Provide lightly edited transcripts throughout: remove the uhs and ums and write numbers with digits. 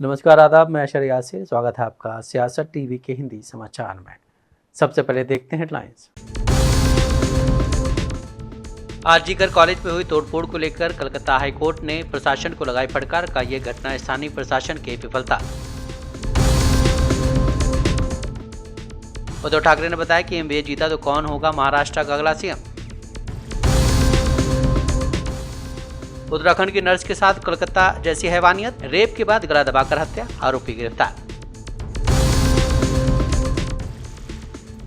नमस्कार, आदाब। मैं अशर यासिर, स्वागत है आपका सियासत टीवी के हिंदी समाचार में। सबसे पहले देखते हैं हेडलाइंस। आरजीकर कॉलेज में हुई तोड़फोड़ को लेकर कलकत्ता हाईकोर्ट ने प्रशासन को लगाई फटकार का ये घटना स्थानीय प्रशासन की विफलता। उद्धव ठाकरे ने बताया कि एमबीए जीता तो कौन होगा महाराष्ट्र का अगला सीएम। उत्तराखंड की नर्स के साथ कोलकाता जैसी हैवानियत, रेप के बाद गला दबाकर हत्या, आरोपी गिरफ्तार।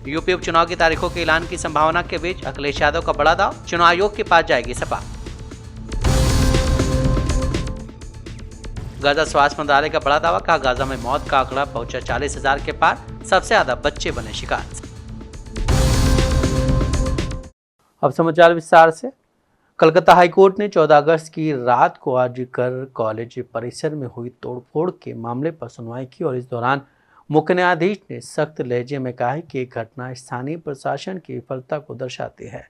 यूपी उपचुनाव की तारीखों के ऐलान की संभावना के बीच अखिलेश यादव का बड़ा दाव, चुनाव आयोग के पास जाएगी सपा। गाजा स्वास्थ्य मंत्रालय का बड़ा दावा, कहा गाजा में मौत का आंकड़ा पहुंचा 40,000 के पार, सबसे ज्यादा बच्चे बने शिकार। अब समाचार विस्तार से। कलकत्ता हाईकोर्ट ने 14 अगस्त की रात को आरजीकर कॉलेज परिसर में हुई तोड़फोड़ के मामले पर सुनवाई की और इस दौरान मुख्य न्यायाधीश ने सख्त लहजे में कहा कि ये घटना स्थानीय प्रशासन की विफलता को दर्शाती है।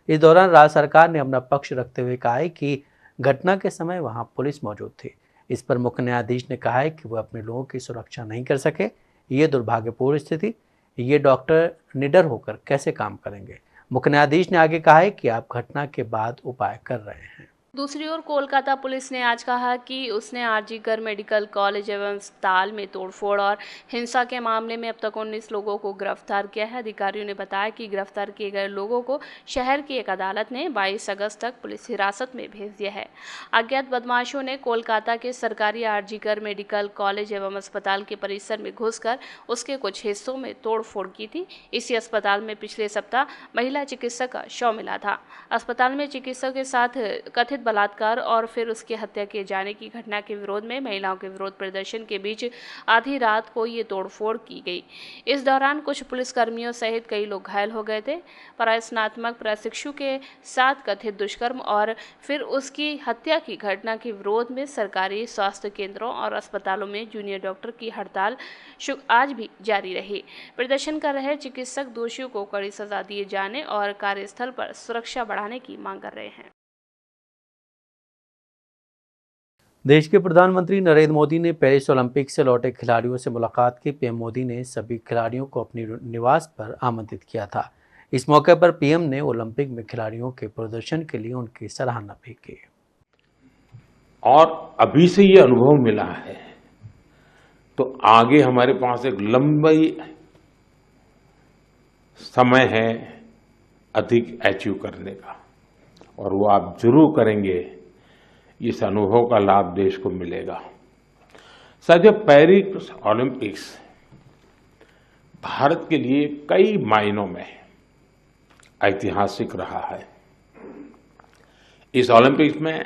इस दौरान राज्य सरकार ने अपना पक्ष रखते हुए कहा है कि घटना के समय वहां पुलिस मौजूद थी। इस पर मुख्य न्यायाधीश ने कहा है कि वह अपने लोगों की सुरक्षा नहीं कर सके। ये दुर्भाग्यपूर्ण स्थिति, ये डॉक्टर निडर होकर कैसे काम करेंगे। मुख्य न्यायाधीश ने आगे कहा है कि आप घटना के बाद उपाय कर रहे हैं। दूसरी ओर कोलकाता पुलिस ने आज कहा कि उसने आरजीकर मेडिकल कॉलेज एवं अस्पताल में तोड़फोड़ और हिंसा के मामले में अब तक 19 लोगों को गिरफ्तार किया है। अधिकारियों ने बताया कि गिरफ्तार किए गए लोगों को शहर की एक अदालत ने 22 अगस्त तक पुलिस हिरासत में भेज दिया है। अज्ञात बदमाशों ने कोलकाता के सरकारी आरजीकर मेडिकल कॉलेज एवं अस्पताल के परिसर में घुसकर उसके कुछ हिस्सों में तोड़फोड़ की थी। इसी अस्पताल में पिछले सप्ताह महिला चिकित्सक का शव मिला था। अस्पताल में चिकित्सक के साथ कथित बलात्कार और फिर उसकी हत्या किए जाने की घटना के विरोध में महिलाओं के विरोध प्रदर्शन के बीच आधी रात को ये तोड़फोड़ की गई। इस दौरान कुछ पुलिसकर्मियों सहित कई लोग घायल हो गए थे। प्रशासनात्मक प्रशिक्षु के साथ कथित दुष्कर्म और फिर उसकी हत्या की घटना के विरोध में सरकारी स्वास्थ्य केंद्रों और अस्पतालों में जूनियर डॉक्टर की हड़ताल आज भी जारी रही। प्रदर्शन कर रहे चिकित्सक दोषियों को कड़ी सजा दिए जाने और कार्यस्थल पर सुरक्षा बढ़ाने की मांग कर रहे हैं। देश के प्रधानमंत्री नरेंद्र मोदी ने पेरिस ओलंपिक से लौटे खिलाड़ियों से मुलाकात की। पीएम मोदी ने सभी खिलाड़ियों को अपनी निवास पर आमंत्रित किया था। इस मौके पर पीएम ने ओलंपिक में खिलाड़ियों के प्रदर्शन के लिए उनकी सराहना भी की। और अभी से ये अनुभव मिला है तो आगे हमारे पास एक लंबी समय है अधिक अचीव करने का, और वो आप जरूर करेंगे। इस अनुभव का लाभ देश को मिलेगा। साथियों, पेरिस ओलंपिक्स भारत के लिए कई मायनों में ऐतिहासिक रहा है। इस ओलंपिक्स में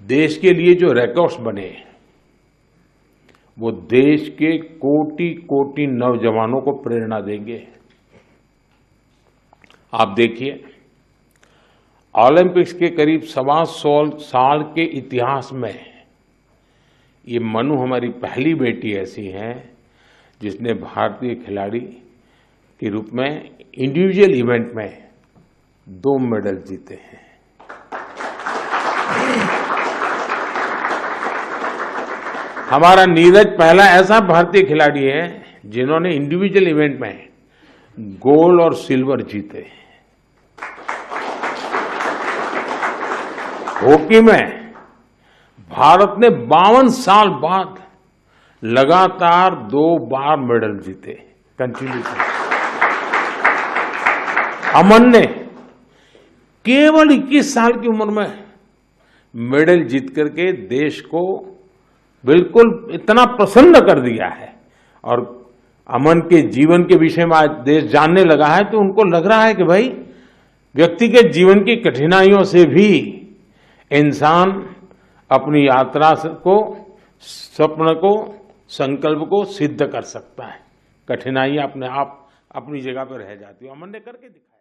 देश के लिए जो रिकॉर्ड्स बने वो देश के कोटि कोटि नौजवानों को प्रेरणा देंगे। आप देखिए, ओलंपिक्स के करीब 125 साल के इतिहास में ये मनु हमारी पहली बेटी ऐसी है जिसने भारतीय खिलाड़ी के रूप में इंडिविजुअल इवेंट में 2 मेडल जीते हैं। हमारा नीरज पहला ऐसा भारतीय खिलाड़ी है जिन्होंने इंडिविजुअल इवेंट में गोल्ड और सिल्वर जीते। हॉकी में भारत ने 52 साल बाद लगातार 2 बार मेडल जीते कंटिन्यूसली। अमन ने केवल 21 साल की उम्र में मेडल जीत करके देश को बिल्कुल इतना प्रसन्न कर दिया है। और अमन के जीवन के विषय में आज देश जानने लगा है तो उनको लग रहा है कि भाई व्यक्ति के जीवन की कठिनाइयों से भी इंसान अपनी यात्रा को, स्वप्न को, संकल्प को सिद्ध कर सकता है। कठिनाइयां अपने आप अपनी जगह पर रह जाती है। अमन ने करके दिखाया।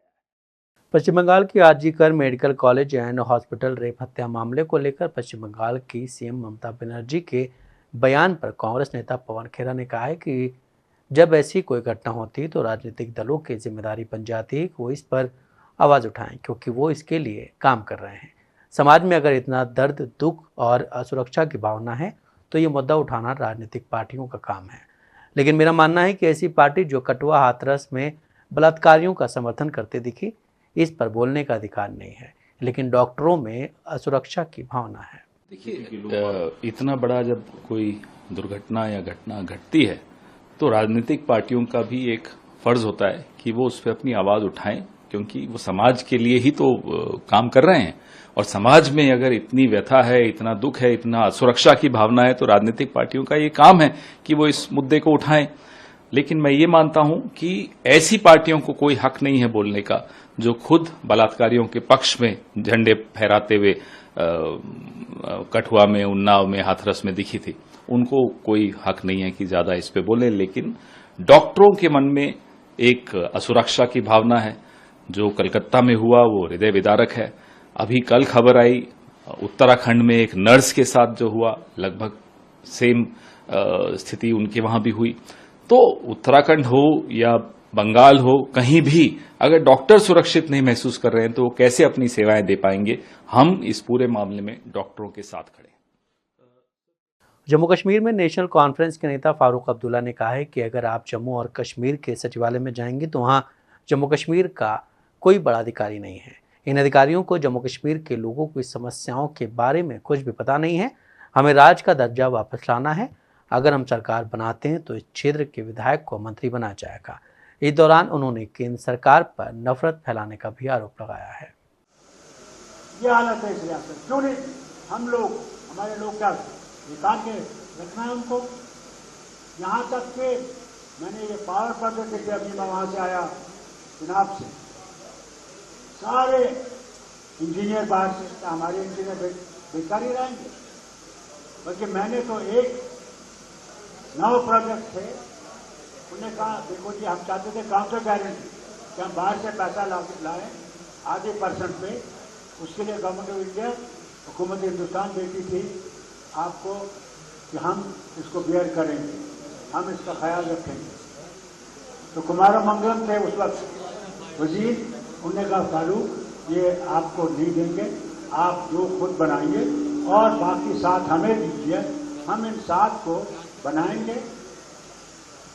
पश्चिम बंगाल की RG Kar medical college and hospital rape हत्या मामले को लेकर पश्चिम बंगाल की सीएम ममता बनर्जी के बयान पर कांग्रेस नेता पवन खेरा ने कहा है कि जब ऐसी कोई घटना होती तो राजनीतिक दलों की जिम्मेदारी बन जाती है कि वो इस पर आवाज़ उठाएं, क्योंकि वो इसके लिए काम कर रहे हैं। समाज में अगर इतना दर्द, दुख और असुरक्षा की भावना है तो ये मुद्दा उठाना राजनीतिक पार्टियों का काम है। लेकिन मेरा मानना है कि ऐसी पार्टी जो कठुआ हाथरस में बलात्कारियों का समर्थन करते दिखी, इस पर बोलने का अधिकार नहीं है। लेकिन डॉक्टरों में असुरक्षा की भावना है। देखिए, इतना बड़ा जब कोई दुर्घटना या घटना घटती है तो राजनीतिक पार्टियों का भी एक फर्ज होता है कि वो उस पर अपनी आवाज उठाएं, क्योंकि वो समाज के लिए ही तो काम कर रहे हैं। और समाज में अगर इतनी व्यथा है, इतना दुख है, इतना असुरक्षा की भावना है, तो राजनीतिक पार्टियों का ये काम है कि वो इस मुद्दे को उठाएं। लेकिन मैं ये मानता हूं कि ऐसी पार्टियों को कोई हक नहीं है बोलने का जो खुद बलात्कारियों के पक्ष में झंडे फहराते हुए कठुआ में, उन्नाव में, हाथरस में दिखी थी। उनको कोई हक नहीं है कि ज्यादा इस पे बोले। लेकिन डॉक्टरों के मन में एक असुरक्षा की भावना है। जो कलकत्ता में हुआ वो हृदय विदारक है। अभी कल खबर आई उत्तराखंड में एक नर्स के साथ जो हुआ, लगभग सेम स्थिति उनके वहां भी हुई। तो उत्तराखंड हो या बंगाल हो, कहीं भी अगर डॉक्टर सुरक्षित नहीं महसूस कर रहे हैं तो वो कैसे अपनी सेवाएं दे पाएंगे। हम इस पूरे मामले में डॉक्टरों के साथ खड़े। जम्मू कश्मीर में नेशनल कॉन्फ्रेंस के नेता फारूक अब्दुल्ला ने कहा है कि अगर आप जम्मू और कश्मीर के सचिवालय में जाएंगे तो वहां जम्मू कश्मीर का कोई बड़ा अधिकारी नहीं है। इन अधिकारियों को जम्मू कश्मीर के लोगों की समस्याओं के बारे में कुछ भी पता नहीं है। हमें राज्य का दर्जा वापस लाना है। अगर हम सरकार बनाते हैं तो इस क्षेत्र के विधायक को मंत्री बनाया जाएगा। इस दौरान उन्होंने केंद्र सरकार पर नफरत फैलाने का भी आरोप लगाया है। ये हालत है इस रियासत, क्यों नहीं हम लोग, हमारे लोग क्या निकाल के रखना है उनको। यहाँ तक कि मैंने ये पावर प्रोजेक्ट अभी मैं वहां से आया चुनाव से, सारे इंजीनियर बाहर से, हमारे इंजीनियर बेकार ही रहेंगे। बल्कि मैंने तो एक 9 प्रोजेक्ट थे, उन्हें कहा देखो जी हम चाहते थे काउंटर गारंटी कि हम बाहर से पैसा लाएं आधे % पे। उसके लिए गवर्नमेंट ऑफ इंडिया, हुकूमत हिंदुस्तान देती थी आपको कि हम इसको बेयर करेंगे, हम इसका ख्याल रखेंगे। तो कुमारमंगलम थे उस वक्त वजीर, उन्होंने कहा फारूक ये आपको नहीं देंगे, आप जो खुद बनाइए और बाकी 7 हमें दीजिए, हम इन 7 को बनाएंगे,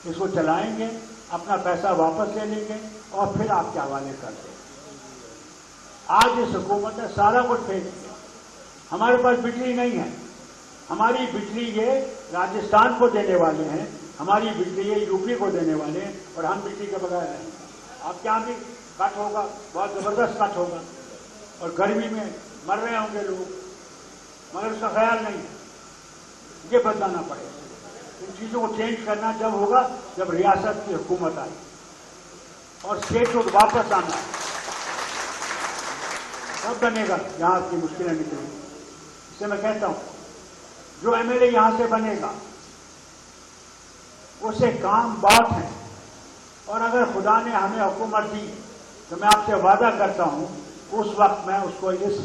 इसको चलाएंगे, अपना पैसा वापस ले लेंगे और फिर आपके हवाले कर देंगे। आज इस हुकूमत ने सारा कुछ फेंक दिया। हमारे पास बिजली नहीं है। हमारी बिजली ये राजस्थान को देने वाले हैं, हमारी बिजली ये यूपी को देने वाले हैं और हम बिजली के बगैर हैं। अब क्या भी कट होगा, बहुत जबरदस्त कट होगा और गर्मी में मर रहे होंगे लोग, मगर उसका ख्याल नहीं है। ये बदलाना पड़ेगा। इन चीजों को चेंज करना जब होगा जब रियासत की हुकूमत आई और स्टेटहुड वापस आना, तब बनेगा यहाँ की मुश्किलें निकलेंगी। इससे मैं कहता हूं जो एमएलए यहां से बनेगा उसे काम बहुत है, और अगर खुदा ने हमें हुकूमत दी तो मैं आपसे वादा करता हूं उस वक्त मैं उसको इस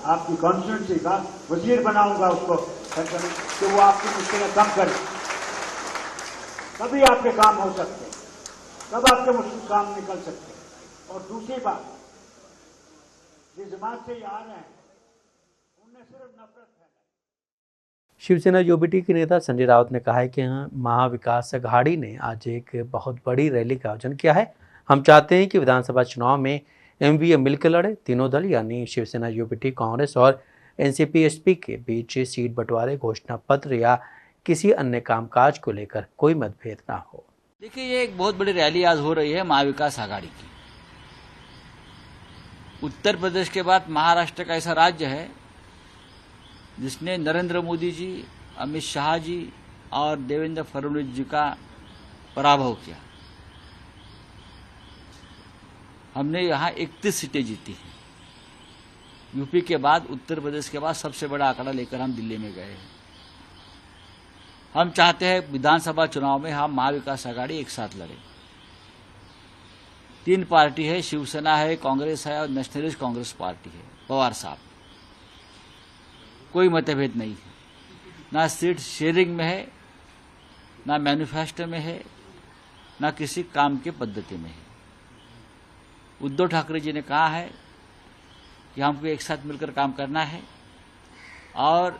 आपकी कॉन्स्टिट्यूंसी का वजीर बनाऊंगा उसको, कि वो आपकी मुश्किलें कम करे। तभी आपके काम हो सकते हैं, तब आपके मुश्किल काम निकल सकते हैं। और दूसरी बात, जिस जमात से ये आ रहे हैं उनने सिर्फ नफरत है। शिवसेना यूबीटी के नेता संजय राउत ने कहा है कि महाविकास अघाड़ी ने आज एक बहुत बड़ी रैली का आयोजन किया है। हम चाहते हैं कि विधानसभा चुनाव में एमवीए मिलकर लड़े। तीनों दल यानी शिवसेना, यूबीटी, कांग्रेस और एनसीपी एसपी के बीच सीट बंटवारे, घोषणा पत्र या किसी अन्य कामकाज को लेकर कोई मतभेद ना हो। देखिए, ये एक बहुत बड़ी रैली आज हो रही है महाविकास आघाड़ी की। उत्तर प्रदेश के बाद महाराष्ट्र का ऐसा राज्य है जिसने नरेंद्र मोदी जी, अमित शाह जी और देवेंद्र फडणवीस जी का पराभव किया। हमने यहां 31 सीटें जीती हैं। यूपी के बाद, उत्तर प्रदेश के बाद सबसे बड़ा आंकड़ा लेकर हम दिल्ली में गए हैं। हम चाहते हैं विधानसभा चुनाव में हम महाविकास आघाड़ी एक साथ लड़े। 3 पार्टी है, शिवसेना है, कांग्रेस है और नेशनलिस्ट कांग्रेस पार्टी है, पवार साहब। कोई मतभेद नहीं है, ना सीट शेयरिंग में है, ना मैनिफेस्टो में है, ना किसी काम की पद्धति में है। उद्धव ठाकरे जी ने कहा है कि हमको एक साथ मिलकर काम करना है और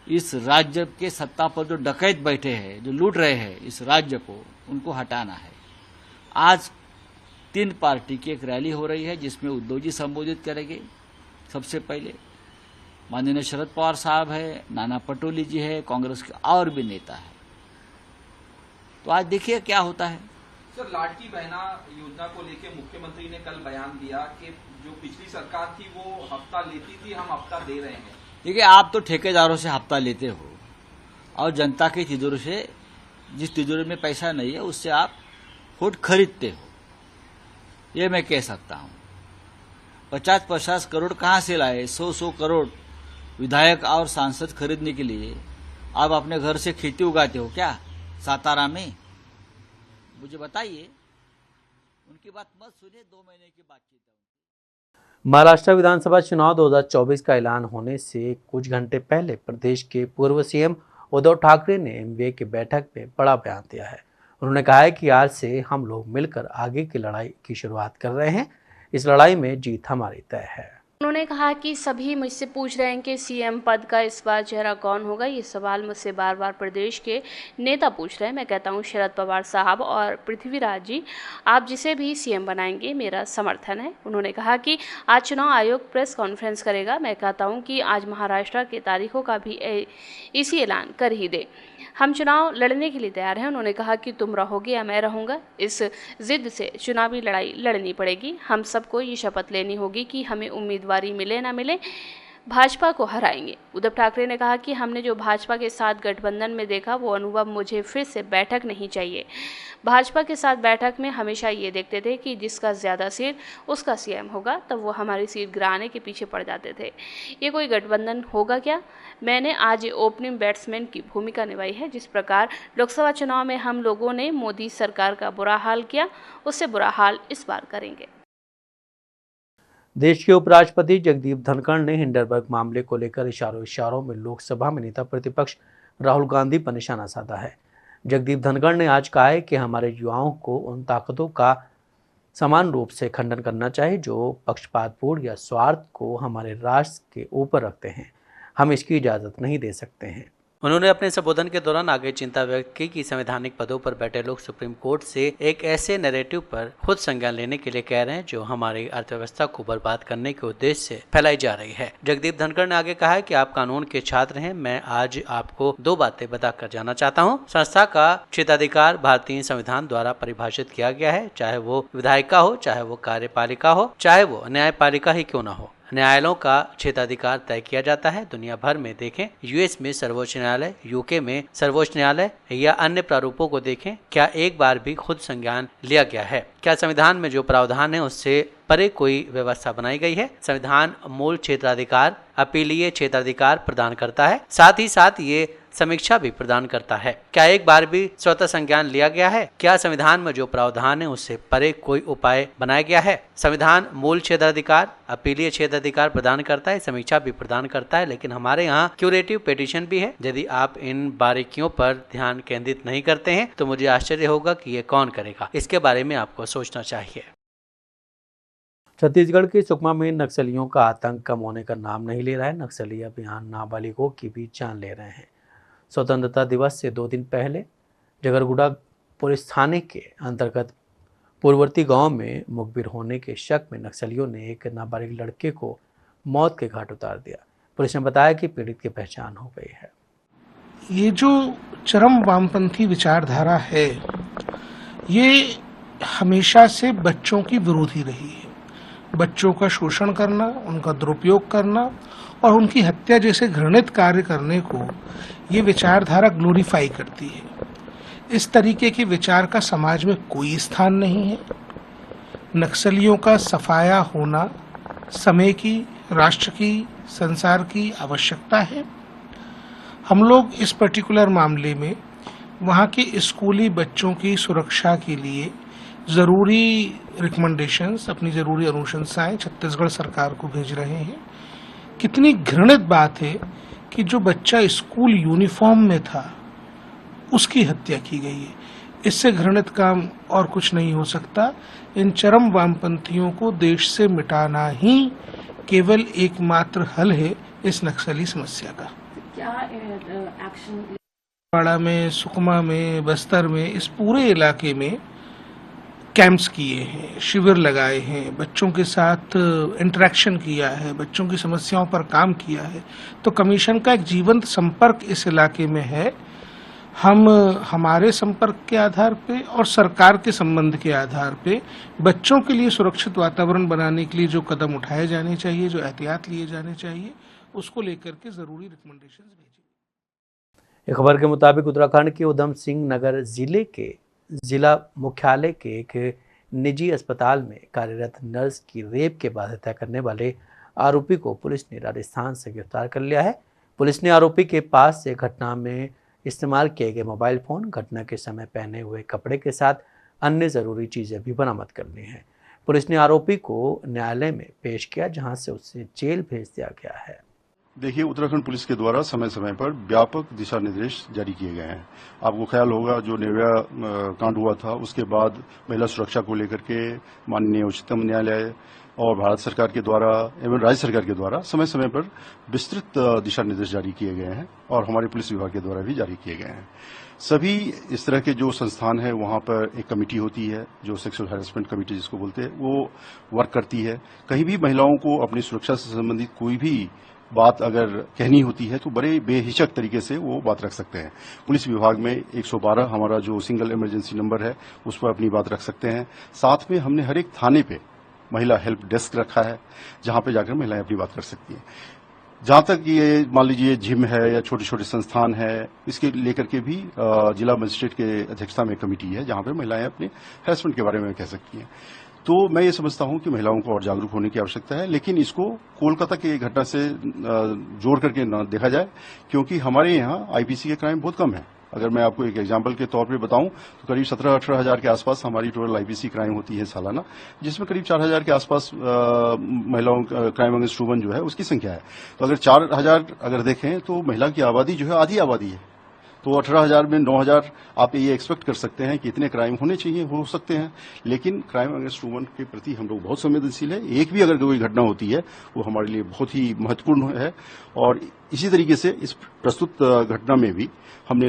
इस राज्य के सत्ता पर जो डकैत बैठे हैं, जो लूट रहे हैं इस राज्य को, उनको हटाना है। आज 3 पार्टी की एक रैली हो रही है जिसमें उद्धव जी संबोधित करेंगे। सबसे पहले माननीय शरद पवार साहब है, नाना पटोले जी है, कांग्रेस के और भी नेता है। तो आज देखिए क्या होता है। सर, लाडली बहना योजना को लेकर मुख्यमंत्री ने कल बयान दिया कि जो पिछली सरकार थी वो हफ्ता लेती थी, हम हफ्ता दे रहे हैं। देखिए, आप तो ठेकेदारों से हफ्ता लेते हो और जनता की तिजोरी से, जिस तिजोरी में पैसा नहीं है उससे आप वोट खरीदते हो, ये मैं कह सकता हूं। 50-50 करोड़ कहां से लाए? 100-100 करोड़ विधायक और सांसद खरीदने के लिए आप अपने घर से खेती उगाते हो क्या सातारा में? मुझे बताइए। उनकी बात मत सुनिए, 2 महीने की बातचीत है। महाराष्ट्र विधानसभा चुनाव 2024 का ऐलान होने से कुछ घंटे पहले प्रदेश के पूर्व सीएम उद्धव ठाकरे ने एमवीए की बैठक में बड़ा बयान दिया है। उन्होंने कहा है कि आज से हम लोग मिलकर आगे की लड़ाई की शुरुआत कर रहे हैं। इस लड़ाई में जीत हमारी तय है। उन्होंने कहा कि सभी मुझसे पूछ रहे हैं कि सीएम पद का इस बार चेहरा कौन होगा। ये सवाल मुझसे बार बार प्रदेश के नेता पूछ रहे हैं। मैं कहता हूँ शरद पवार साहब और पृथ्वीराज जी, आप जिसे भी सीएम बनाएंगे मेरा समर्थन है। उन्होंने कहा कि आज चुनाव आयोग प्रेस कॉन्फ्रेंस करेगा। मैं कहता हूँ कि आज महाराष्ट्र के तारीखों का भी इसी ऐलान कर ही दे। हम चुनाव लड़ने के लिए तैयार हैं। उन्होंने कहा कि तुम रहोगे या मैं रहूँगा, इस जिद से चुनावी लड़ाई लड़नी पड़ेगी। हम सबको ये शपथ लेनी होगी कि हमें उम्मीदवारी मिले ना मिले भाजपा को हराएंगे। उद्धव ठाकरे ने कहा कि हमने जो भाजपा के साथ गठबंधन में देखा वो अनुभव मुझे फिर से बैठक नहीं चाहिए। भाजपा के साथ बैठक में हमेशा ये देखते थे कि जिसका ज़्यादा सीट उसका सीएम होगा, तब वो हमारी सीट गिराने के पीछे पड़ जाते थे। ये कोई गठबंधन होगा क्या? मैंने आज ओपनिंग बैट्समैन की भूमिका निभाई है। जिस प्रकार लोकसभा चुनाव में हम लोगों ने मोदी सरकार का बुरा हाल किया, उससे बुरा हाल इस बार करेंगे। देश के उपराष्ट्रपति जगदीप धनखड़ ने हिंडनबर्ग मामले को लेकर इशारों में लोकसभा में नेता प्रतिपक्ष राहुल गांधी पर निशाना साधा है। जगदीप धनखड़ ने आज कहा है कि हमारे युवाओं को उन ताकतों का समान रूप से खंडन करना चाहिए जो पक्षपातपूर्ण या स्वार्थ को हमारे राष्ट्र के ऊपर रखते हैं। हम इसकी इजाज़त नहीं दे सकते हैं। उन्होंने अपने संबोधन के दौरान आगे चिंता व्यक्त की कि संवैधानिक पदों पर बैठे लोग सुप्रीम कोर्ट से एक ऐसे नैरेटिव पर खुद संज्ञान लेने के लिए कह रहे हैं जो हमारी अर्थव्यवस्था को बर्बाद करने के उद्देश्य से फैलाई जा रही है। जगदीप धनखड़ ने आगे कहा है कि आप कानून के छात्र हैं। मैं आज आपको 2 बातें बताकर जाना चाहता हूँ। संस्था का क्षेत्राधिकार भारतीय संविधान द्वारा परिभाषित किया गया है, चाहे वो विधायिका हो, चाहे वो कार्यपालिका हो, चाहे वो न्यायपालिका ही क्यों न हो। न्यायालयों का क्षेत्राधिकार तय किया जाता है। दुनिया भर में देखें, यूएस में सर्वोच्च न्यायालय, यूके में सर्वोच्च न्यायालय या अन्य प्रारूपों को देखें, क्या एक बार भी खुद संज्ञान लिया गया है? क्या संविधान में जो प्रावधान है उससे परे कोई व्यवस्था बनाई गई है? संविधान मूल क्षेत्राधिकार, अपीलीय क्षेत्राधिकार प्रदान करता है, साथ ही साथ ये समीक्षा भी प्रदान करता है। क्या एक बार भी स्वतः संज्ञान लिया गया है? क्या संविधान में जो प्रावधान है उससे परे कोई उपाय बनाया गया है? संविधान मूल क्षेत्राधिकार, अपीलीय क्षेत्राधिकार प्रदान करता है, समीक्षा भी प्रदान करता है, लेकिन हमारे यहाँ क्यूरेटिव पिटीशन भी है। यदि आप इन बारीकियों पर ध्यान केंद्रित नहीं करते हैं तो मुझे आश्चर्य होगा कि ये कौन करेगा। इसके बारे में आपको सोचना चाहिए। छत्तीसगढ़ के सुकमा में नक्सलियों का आतंक कम होने का नाम नहीं ले रहा है। नक्सली अभियान नाबालिगों की भी जान ले रहे हैं। स्वतंत्रता दिवस से 2 दिन पहले जगरगुड़ा पुलिस थाने के अंतर्गत पूर्ववर्ती गांव में मुखबिर होने के शक में नक्सलियों ने एक नाबालिग लड़के को मौत के घाट उतार दिया। पुलिस ने बताया कि पीड़ित की पहचान हो गई है। ये जो चरम वामपंथी विचारधारा है, ये हमेशा से बच्चों की विरोधी रही है। बच्चों का शोषण करना, उनका दुरुपयोग करना और उनकी हत्या जैसे घृणित कार्य करने को ये विचारधारा ग्लोरीफाई करती है। इस तरीके के विचार का समाज में कोई स्थान नहीं है। नक्सलियों का सफाया होना समय की, राष्ट्र की, संसार की आवश्यकता है। हम लोग इस पर्टिकुलर मामले में वहाँ के स्कूली बच्चों की सुरक्षा के लिए जरूरी रिकमेंडेशंस, अपनी जरूरी अनुशंसाएं छत्तीसगढ़ सरकार को भेज रहे हैं। कितनी घृणित बात है कि जो बच्चा स्कूल यूनिफॉर्म में था उसकी हत्या की गई है। इससे घृणित काम और कुछ नहीं हो सकता। इन चरम वामपंथियों को देश से मिटाना ही केवल एकमात्र हल है इस नक्सली समस्या का। क्या एक्शन बाड़ा में, सुकमा में, बस्तर में, इस पूरे इलाके में कैंप्स किए हैं, शिविर लगाए हैं, बच्चों के साथ इंटरेक्शन किया है, बच्चों की समस्याओं पर काम किया है। तो कमीशन का एक जीवंत संपर्क इस इलाके में है। हम हमारे संपर्क के आधार पे और सरकार के संबंध के आधार पे बच्चों के लिए सुरक्षित वातावरण बनाने के लिए जो कदम उठाए जाने चाहिए, जो एहतियात लिए जाने चाहिए, उसको लेकर के जरूरी रिकमेंडेशंस भेजें। एक खबर के मुताबिक उत्तराखंड के उधम सिंह नगर जिले के जिला मुख्यालय के एक निजी अस्पताल में कार्यरत नर्स की रेप के बाद हत्या करने वाले आरोपी को पुलिस ने राजस्थान से गिरफ्तार कर लिया है। पुलिस ने आरोपी के पास से घटना में इस्तेमाल किए गए मोबाइल फोन, घटना के समय पहने हुए कपड़े के साथ अन्य जरूरी चीजें भी बरामद कर ली हैं। पुलिस ने आरोपी को न्यायालय में पेश किया, जहां से उसे जेल भेज दिया गया है। देखिए, उत्तराखंड पुलिस के द्वारा समय समय पर व्यापक दिशा निर्देश जारी किए गए हैं। आपको ख्याल होगा, जो निर्भया कांड हुआ था उसके बाद महिला सुरक्षा को लेकर के माननीय उच्चतम न्यायालय और भारत सरकार के द्वारा एवं राज्य सरकार के द्वारा समय समय पर विस्तृत दिशा निर्देश जारी किए गए हैं और हमारे पुलिस विभाग के द्वारा भी जारी किए गए हैं। सभी इस तरह के जो संस्थान है वहां पर एक कमेटी होती है, जो सेक्सुअल हैरेसमेंट कमेटी जिसको बोलते हैं, वो वर्क करती है। कहीं भी महिलाओं को अपनी सुरक्षा से संबंधित कोई भी बात अगर कहनी होती है तो बड़े बेहिचक तरीके से वो बात रख सकते हैं। पुलिस विभाग में 112 हमारा जो सिंगल इमरजेंसी नंबर है उस पर अपनी बात रख सकते हैं। साथ में हमने हर एक थाने पे महिला हेल्प डेस्क रखा है, जहां पे जाकर महिलाएं अपनी बात कर सकती हैं। जहां तक ये मान लीजिए जिम है या छोटे छोटे संस्थान है, इसके लेकर के भी जिला मजिस्ट्रेट के अध्यक्षता में कमेटी है, जहां पर महिलाएं अपने हैरेसमेंट के बारे में कह सकती हैं। तो मैं ये समझता हूं कि महिलाओं को और जागरूक होने की आवश्यकता है, लेकिन इसको कोलकाता की घटना से जोड़ करके न देखा जाए, क्योंकि हमारे यहाँ आईपीसी के क्राइम बहुत कम है। अगर मैं आपको एक एग्जांपल के तौर पे बताऊं तो करीब 17-18 हजार के आसपास हमारी टोटल आईपीसी क्राइम होती है सालाना, जिसमें करीब 4 हजार के आसपास महिलाओं क्राइम अगेंस्ट वुमेन जो है उसकी संख्या है। तो अगर 4 हजार अगर देखें तो महिला की आबादी जो है आधी आबादी है। तो 18,000 में 9,000 आप ये एक्सपेक्ट कर सकते हैं कि इतने क्राइम होने चाहिए, हो सकते हैं, लेकिन क्राइम अगेंस्ट वुमेन के प्रति हम लोग बहुत संवेदनशील है। एक भी अगर कोई घटना होती है वो हमारे लिए बहुत ही महत्वपूर्ण है और इसी तरीके से इस प्रस्तुत घटना में भी हमने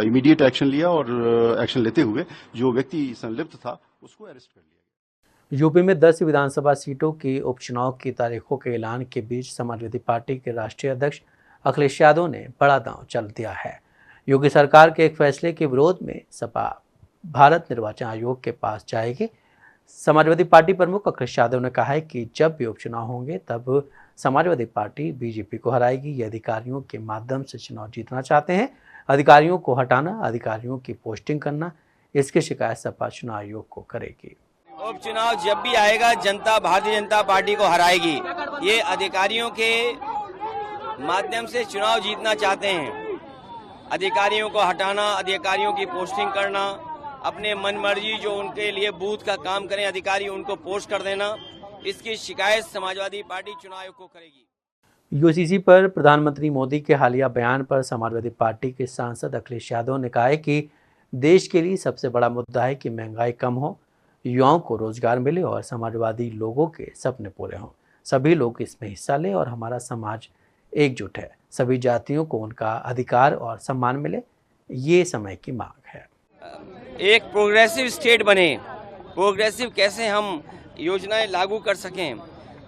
इमीडिएट एक्शन लिया और एक्शन लेते हुए जो व्यक्ति संलिप्त था उसको अरेस्ट कर लिया। यूपी में 10 विधानसभा सीटों की उपचुनाव की तारीखों के ऐलान के बीच समाजवादी पार्टी के राष्ट्रीय अध्यक्ष अखिलेश यादव ने बड़ा दांव चल दिया है। योगी सरकार के एक फैसले के विरोध में सपा भारत निर्वाचन आयोग के पास जाएगी। समाजवादी पार्टी प्रमुख अखिलेश यादव ने कहा है कि जब भी उपचुनाव होंगे तब समाजवादी पार्टी बीजेपी को हराएगी। ये अधिकारियों के माध्यम से चुनाव जीतना चाहते हैं। अधिकारियों को हटाना, अधिकारियों की पोस्टिंग करना, इसकी शिकायत सपा चुनाव आयोग को करेगी। उपचुनाव जब भी आएगा जनता भारतीय जनता पार्टी को हराएगी। ये अधिकारियों के माध्यम से चुनाव जीतना चाहते हैं। अधिकारियों को हटाना, अधिकारियों की पोस्टिंग करना, अपने मनमर्जी जो उनके लिए बूथ का काम करें अधिकारी उनको पोस्ट कर देना, इसकी शिकायत समाजवादी पार्टी चुनाव आयोग को करेगी। यूसीसी पर प्रधानमंत्री मोदी के हालिया बयान पर समाजवादी पार्टी के सांसद अखिलेश यादव ने कहा है कि देश के लिए सबसे बड़ा मुद्दा है कि महंगाई कम हो, युवाओं को रोजगार मिले और समाजवादी लोगों के सपने पूरे हों। सभी लोग इसमें हिस्सा लें और हमारा समाज एकजुट है। सभी जातियों को उनका अधिकार और सम्मान मिले, ये समय की मांग है। एक प्रोग्रेसिव स्टेट बने। प्रोग्रेसिव कैसे हम योजनाएं लागू कर सकें,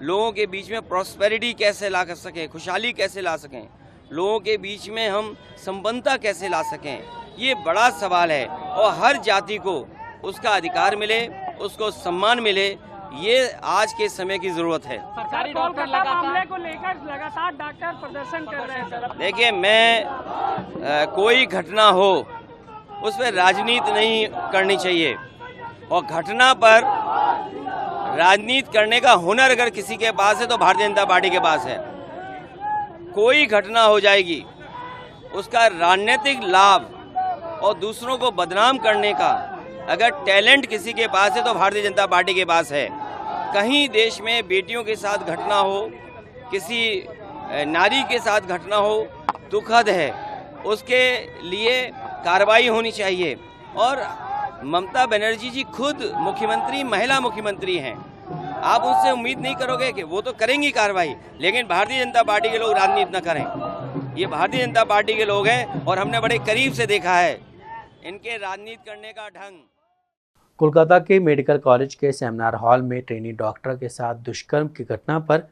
लोगों के बीच में प्रॉस्पेरिटी कैसे ला कर सकें, खुशहाली कैसे ला सकें, लोगों के बीच में हम संपन्नता कैसे ला सकें, ये बड़ा सवाल है। और हर जाति को उसका अधिकार मिले, उसको सम्मान मिले, ये आज के समय की जरूरत है। सरकारी डॉक्टर मामले को लेकर लगातार डॉक्टर प्रदर्शन कर रहे हैं। देखिए, मैं कोई घटना हो उस पर राजनीति नहीं करनी चाहिए और घटना पर राजनीति करने का हुनर अगर किसी के पास है तो भारतीय जनता पार्टी के पास है। कोई घटना हो जाएगी, उसका राजनीतिक लाभ और दूसरों को बदनाम करने का अगर टैलेंट किसी के पास है तो भारतीय जनता पार्टी के पास है। कहीं देश में बेटियों के साथ घटना हो, किसी नारी के साथ घटना हो, दुखद है, उसके लिए कार्रवाई होनी चाहिए। और ममता बनर्जी जी खुद मुख्यमंत्री, महिला मुख्यमंत्री हैं। आप उनसे उम्मीद नहीं करोगे कि वो तो करेंगी कार्रवाई, लेकिन भारतीय जनता पार्टी के लोग राजनीति न करें। ये भारतीय जनता पार्टी के लोग हैं और हमने बड़े करीब से देखा है इनके राजनीति करने का ढंग। कोलकाता के मेडिकल कॉलेज के सेमिनार हॉल में ट्रेनी डॉक्टर के साथ दुष्कर्म की घटना पर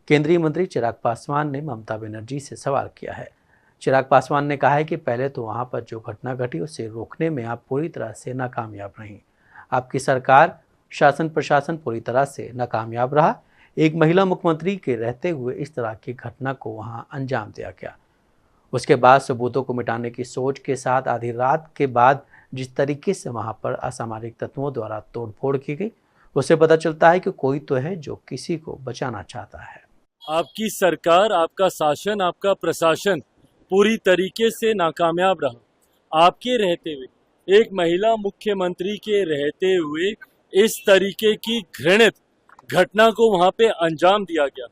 केंद्रीय मंत्री चिराग पासवान ने ममता बनर्जी से सवाल किया है। चिराग पासवान ने कहा है कि पहले तो वहां पर जो घटना घटी उसे रोकने में आप पूरी तरह से नाकामयाब रहीं। आपकी सरकार, शासन प्रशासन पूरी तरह से नाकामयाब रहा। एक महिला मुख्यमंत्री के रहते हुए इस तरह की घटना को वहां अंजाम दिया गया। उसके बाद सबूतों को मिटाने की सोच के साथ आधी रात के बाद जिस तरीके से वहां पर असामाजिक तत्वों द्वारा तोड़फोड़ की गई, उससे पता चलता है कि कोई तो है जो किसी को बचाना चाहता है। आपकी सरकार, आपका शासन, आपका प्रशासन पूरी तरीके से नाकामयाब रहा। आपके रहते हुए, एक महिला मुख्यमंत्री के रहते हुए इस तरीके की घृणित घटना को वहां पे अंजाम दिया गया।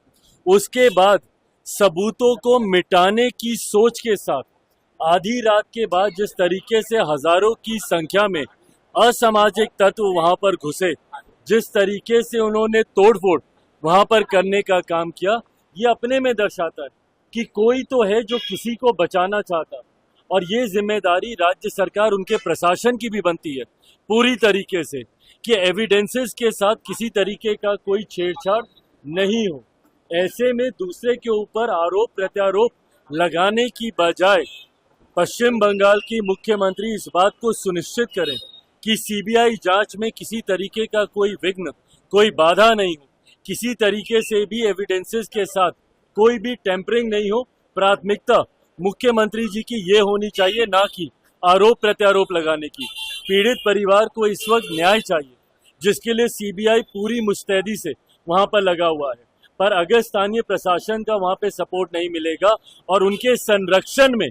उसके बाद सबूतों को मिटाने की सोच के साथ आधी रात के बाद जिस तरीके से हजारों की संख्या में असामाजिक तत्व वहां पर घुसे, जिस तरीके से उन्होंने तोड़फोड़ वहां पर करने का काम किया, ये अपने में दर्शाता है कि कोई तो है जो किसी को बचाना चाहता। और ये जिम्मेदारी राज्य सरकार, उनके प्रशासन की भी बनती है पूरी तरीके से कि एविडेंसेस के साथ किसी तरीके का कोई छेड़छाड़ नहीं हो। ऐसे में दूसरे के ऊपर आरोप प्रत्यारोप लगाने की बजाय पश्चिम बंगाल की मुख्यमंत्री इस बात को सुनिश्चित करें कि सीबीआई जांच में किसी तरीके का कोई विघ्न, कोई बाधा नहीं हो, किसी तरीके से भी एविडेंसेस के साथ कोई भी टेम्परिंग नहीं हो। प्राथमिकता मुख्यमंत्री जी की ये होनी चाहिए, ना कि आरोप प्रत्यारोप लगाने की। पीड़ित परिवार को इस वक्त न्याय चाहिए, जिसके लिए सीबीआई पूरी मुस्तैदी से वहां पर लगा हुआ है। पर अगर स्थानीय प्रशासन का वहां पे सपोर्ट नहीं मिलेगा और उनके संरक्षण में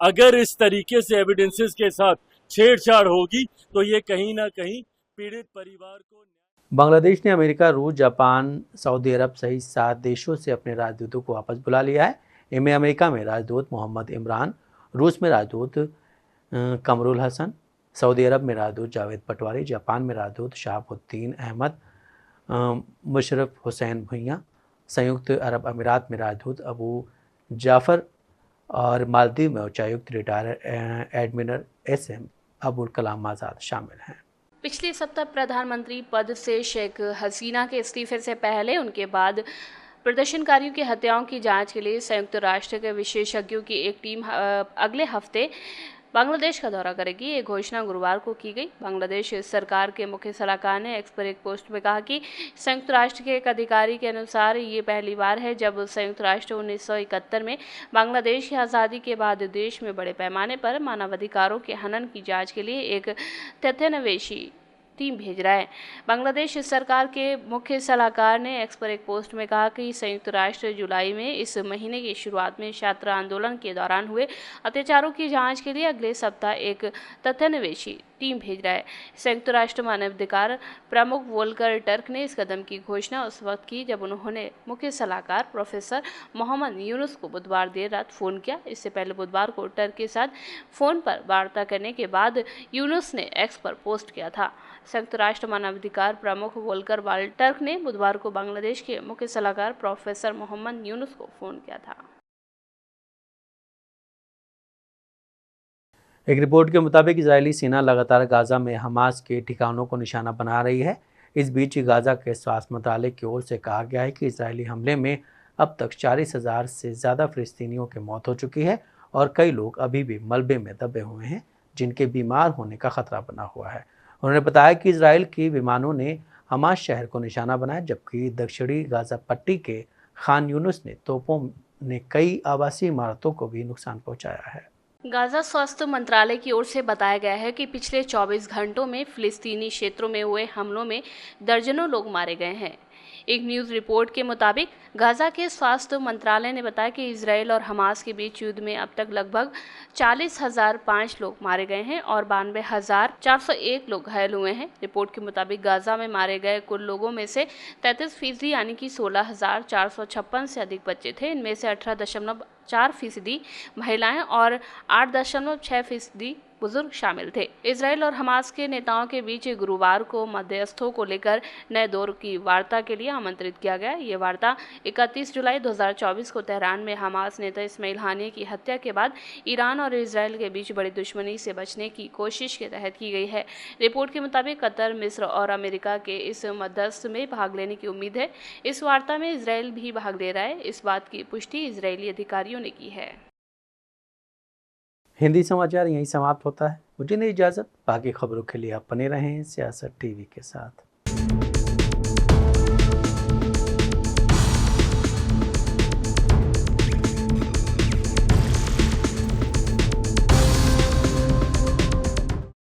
अगर इस तरीके से एविडेंसेस के साथ छेड़छाड़ होगी, तो ये कहीं ना कहीं पीड़ित परिवार को। बांग्लादेश ने अमेरिका, रूस, जापान, सऊदी अरब सहित 7 देशों से अपने राजदूतों को वापस बुला लिया है। इनमें अमेरिका में राजदूत मोहम्मद इमरान, रूस में राजदूत कमरुल हसन, सऊदी अरब में राजदूत जावेद पटवारी, जापान में राजदूत शहाबुद्दीन अहमद मुशरफ हुसैन भुइयाँ, संयुक्त अरब अमीरात में राजदूत अबू जाफ़र और मालदीव में उच्चायुक्त retired admiral SM Abul Kalam Azad शामिल हैं। पिछले सप्ताह प्रधानमंत्री पद से शेख हसीना के इस्तीफे से पहले उनके बाद प्रदर्शनकारियों की हत्याओं की जांच के लिए संयुक्त राष्ट्र के विशेषज्ञों की एक टीम अगले हफ्ते बांग्लादेश का दौरा करेगी। ये घोषणा गुरुवार को की गई। बांग्लादेश सरकार के मुख्य सलाहकार ने एक्स पर एक पोस्ट में कहा कि संयुक्त राष्ट्र के एक अधिकारी के अनुसार ये पहली बार है जब संयुक्त राष्ट्र 1971 में बांग्लादेश की आज़ादी के बाद देश में बड़े पैमाने पर मानवाधिकारों के हनन की जांच के लिए एक तथ्यान्वेषी टीम भेज रहा है। बांग्लादेश सरकार के मुख्य सलाहकार ने एक्स पर एक पोस्ट में कहा कि संयुक्त राष्ट्र जुलाई में इस महीने की शुरुआत में छात्र आंदोलन के दौरान हुए अत्याचारों की जांच के लिए अगले सप्ताह एक तथ्यान्वेषी टीम भेज रहा है। संयुक्त राष्ट्र मानवाधिकार प्रमुख वोल्कर टर्क ने इस कदम की घोषणा उस वक्त की जब उन्होंने मुख्य सलाहकार प्रोफेसर मोहम्मद यूनुस को बुधवार देर रात फ़ोन किया। इससे पहले बुधवार को टर्क के साथ फ़ोन पर वार्ता करने के बाद यूनुस ने एक्स पर पोस्ट किया था। संयुक्त राष्ट्र मानवाधिकार प्रमुख वोल्कर टर्क ने बुधवार को बांग्लादेश के मुख्य सलाहकार प्रोफेसर मोहम्मद यूनुस को फ़ोन किया था। एक रिपोर्ट के मुताबिक इजरायली सेना लगातार गाजा में हमास के ठिकानों को निशाना बना रही है। इस बीच गाजा के स्वास्थ्य मंत्रालय की ओर से कहा गया है कि इजरायली हमले में अब तक 40,000 से ज़्यादा फिलिस्तीनियों की मौत हो चुकी है और कई लोग अभी भी मलबे में दबे हुए हैं, जिनके बीमार होने का खतरा बना हुआ है। उन्होंने बताया कि इजराइल के विमानों ने हमास शहर को निशाना बनाया, जबकि दक्षिणी गाजा पट्टी के खान यूनुस ने तोपों ने कई आवासीय इमारतों को भी नुकसान पहुंचाया है। गाजा स्वास्थ्य मंत्रालय की ओर से बताया गया है कि पिछले 24 घंटों में फिलिस्तीनी क्षेत्रों में हुए हमलों में दर्जनों लोग मारे गए हैं। एक न्यूज़ रिपोर्ट के मुताबिक गाजा के स्वास्थ्य मंत्रालय ने बताया कि इजराइल और हमास के बीच युद्ध में अब तक लगभग 40,005 लोग मारे गए हैं और 92,401 लोग घायल हुए हैं। रिपोर्ट के मुताबिक गाजा में मारे गए कुल लोगों में से 33% यानी कि 16,456 से अधिक बच्चे थे। इनमें से 18.4% महिलाएं और 8.6% बुजुर्ग शामिल थे। इजराइल और हमास के नेताओं के बीच गुरुवार को मध्यस्थों को लेकर नए दौर की वार्ता के लिए आमंत्रित किया गया। ये वार्ता 31 जुलाई 2024 को तेहरान में हमास नेता इस्माइल हानिया की हत्या के बाद ईरान और इजराइल के बीच बड़ी दुश्मनी से बचने की कोशिश के तहत की गई है। रिपोर्ट के मुताबिक कतर, मिस्र और अमेरिका के इस मध्यस्थ में भाग लेने की उम्मीद है। इस वार्ता में इजराइल भी भाग ले रहा है। इस बात की पुष्टि इजरायली अधिकारियों ने की है। हिंदी समाचार यहीं समाप्त होता है। मुझे नहीं इजाजत, बाकी खबरों के लिए आप बने रहें सियासत टीवी के साथ।